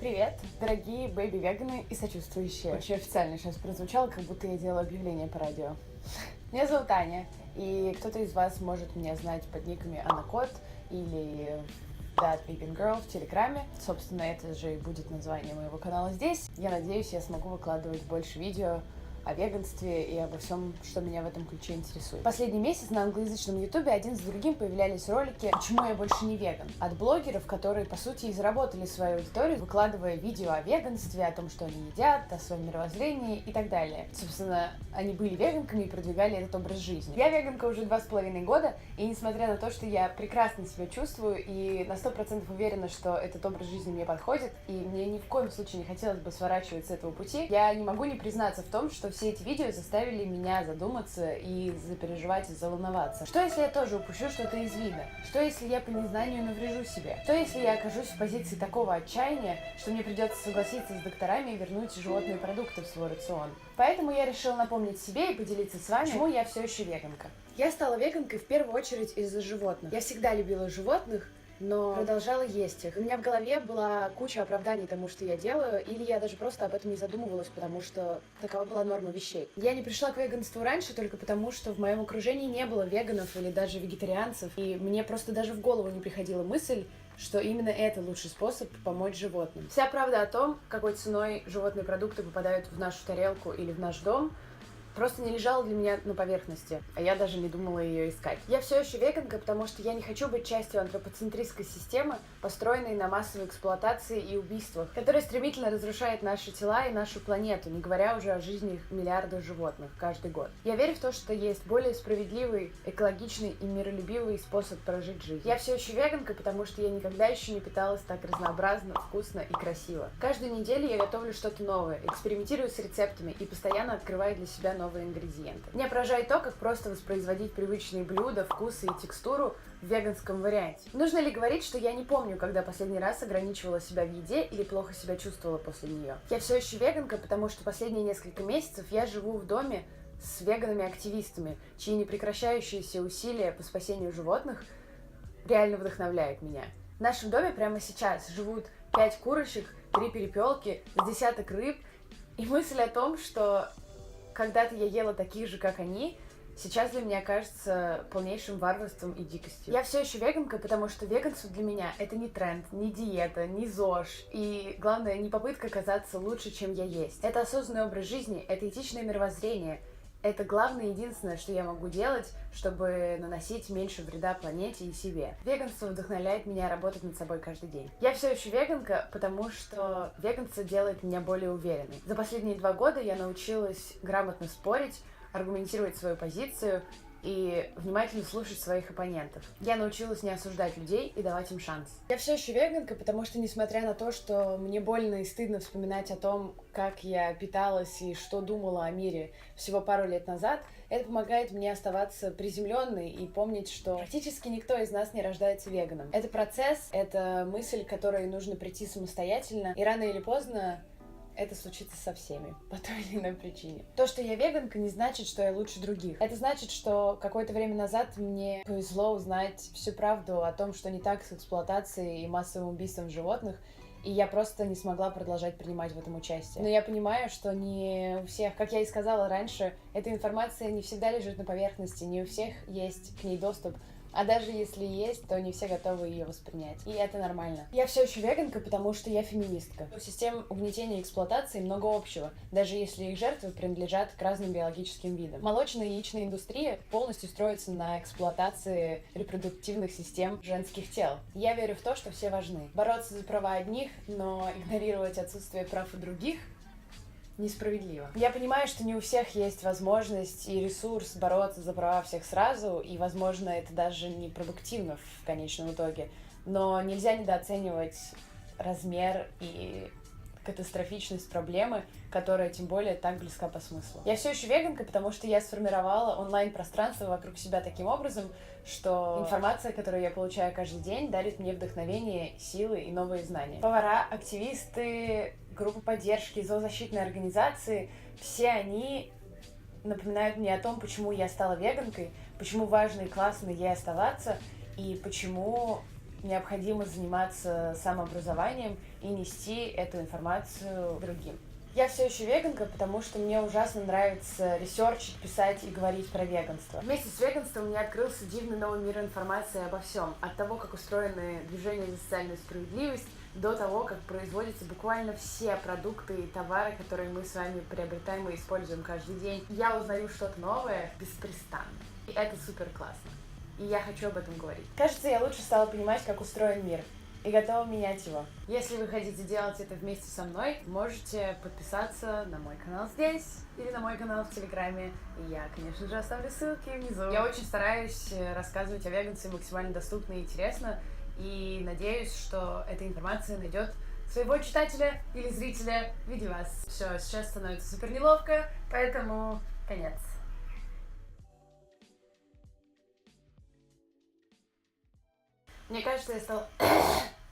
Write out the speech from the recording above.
Привет, дорогие бэйби-веганы и сочувствующие. Очень официально сейчас прозвучало, как будто я делала объявление по радио. Меня зовут Аня, и кто-то из вас может меня знать под никами Анакот или That Vegan Girl в Телеграме. Собственно, это же и будет название моего канала здесь. Я надеюсь, я смогу выкладывать больше видео о веганстве и обо всем, что меня в этом ключе интересует. Последний месяц на англоязычном ютубе один за другим появлялись ролики «Почему я больше не веган?» от блогеров, которые, по сути, и заработали свою аудиторию, выкладывая видео о веганстве, о том, что они едят, о своем мировоззрении и так далее. Собственно, они были веганками и продвигали этот образ жизни. Я веганка уже 2,5 года, и несмотря на то, что я прекрасно себя чувствую и на 100% уверена, что этот образ жизни мне подходит, и мне ни в коем случае не хотелось бы сворачивать с этого пути, я не могу не признаться в том, что все эти видео заставили меня задуматься и запереживать и заволноваться. Что если я тоже упущу что-то из вида? Что если я по незнанию наврежу себе? Что если я окажусь в позиции такого отчаяния, что мне придется согласиться с докторами и вернуть животные продукты в свой рацион? Поэтому я решила напомнить себе и поделиться с вами, почему я все еще веганка. Я стала веганкой в первую очередь из-за животных. Я всегда любила животных, но продолжала есть их. У меня в голове была куча оправданий тому, что я делаю, или я даже просто об этом не задумывалась, потому что такова была норма вещей. Я не пришла к веганству раньше только потому, что в моем окружении не было веганов или даже вегетарианцев, и мне просто даже в голову не приходила мысль, что именно это лучший способ помочь животным. Вся правда о том, какой ценой животные продукты попадают в нашу тарелку или в наш дом, просто не лежала для меня на поверхности, а я даже не думала ее искать. Я все еще веганка, потому что я не хочу быть частью антропоцентристской системы, построенной на массовой эксплуатации и убийствах, которая стремительно разрушает наши тела и нашу планету, не говоря уже о жизни миллиардов животных каждый год. Я верю в то, что есть более справедливый, экологичный и миролюбивый способ прожить жизнь. Я все еще веганка, потому что я никогда еще не питалась так разнообразно, вкусно и красиво. Каждую неделю я готовлю что-то новое, экспериментирую с рецептами и постоянно открываю для себя новые ингредиенты. Меня поражает то, как просто воспроизводить привычные блюда, вкусы и текстуру в веганском варианте. Нужно ли говорить, что я не помню, когда последний раз ограничивала себя в еде или плохо себя чувствовала после нее? Я все еще веганка, потому что последние несколько месяцев я живу в доме с веганами-активистами, чьи непрекращающиеся усилия по спасению животных реально вдохновляют меня. В нашем доме прямо сейчас живут 5 курочек, 3 перепелки, с десяток рыб, и мысль о том, что когда-то я ела таких же, как они, сейчас для меня кажется полнейшим варварством и дикостью. Я все еще веганка, потому что веганство для меня это не тренд, не диета, не ЗОЖ. И главное, не попытка казаться лучше, чем я есть. Это осознанный образ жизни, это этичное мировоззрение. Это главное и единственное, что я могу делать, чтобы наносить меньше вреда планете и себе. Веганство вдохновляет меня работать над собой каждый день. Я все еще веганка, потому что веганство делает меня более уверенной. За последние 2 года я научилась грамотно спорить, аргументировать свою позицию и внимательно слушать своих оппонентов. Я научилась не осуждать людей и давать им шанс. Я все еще веганка, потому что, несмотря на то, что мне больно и стыдно вспоминать о том, как я питалась и что думала о мире всего пару лет назад, это помогает мне оставаться приземленной и помнить, что практически никто из нас не рождается веганом. Это процесс, это мысль, к которой нужно прийти самостоятельно, и рано или поздно это случится со всеми, по той или иной причине. То, что я веганка, не значит, что я лучше других. Это значит, что какое-то время назад мне повезло узнать всю правду о том, что не так с эксплуатацией и массовым убийством животных, и я просто не смогла продолжать принимать в этом участие. Но я понимаю, что не у всех, как я и сказала раньше, эта информация не всегда лежит на поверхности, не у всех есть к ней доступ. А даже если есть, то не все готовы ее воспринять. И это нормально. Я все еще веганка, потому что я феминистка. У систем угнетения и эксплуатации много общего, даже если их жертвы принадлежат к разным биологическим видам. Молочная и яичная индустрия полностью строится на эксплуатации репродуктивных систем женских тел. Я верю в то, что все важны. Бороться за права одних, но игнорировать отсутствие прав у других несправедливо. Я понимаю, что не у всех есть возможность и ресурс бороться за права всех сразу, и, возможно, это даже не продуктивно в конечном итоге, но нельзя недооценивать размер и катастрофичность проблемы, которая тем более так близка по смыслу. Я все еще веганка, потому что я сформировала онлайн-пространство вокруг себя таким образом, что информация, которую я получаю каждый день, дарит мне вдохновение, силы и новые знания. Повара, активисты, группы поддержки, зоозащитные организации, все они напоминают мне о том, почему я стала веганкой, почему важно и классно ей оставаться, и почему необходимо заниматься самообразованием и нести эту информацию другим. Я все еще веганка, потому что мне ужасно нравится ресерчить, писать и говорить про веганство. Вместе с веганством мне открылся дивный новый мир информации обо всем. От того, как устроены движения за социальную справедливость, до того, как производятся буквально все продукты и товары, которые мы с вами приобретаем и используем каждый день. Я узнаю что-то новое беспрестанно. И это супер классно. И я хочу об этом говорить. Кажется, я лучше стала понимать, как устроен мир. И готова менять его. Если вы хотите делать это вместе со мной, можете подписаться на мой канал здесь или на мой канал в Телеграме. И я, конечно же, оставлю ссылки внизу. Я очень стараюсь рассказывать о веганстве максимально доступно и интересно. И надеюсь, что эта информация найдет своего читателя или зрителя в виде вас. Все, сейчас становится супер неловко, поэтому конец. Мне кажется, я стала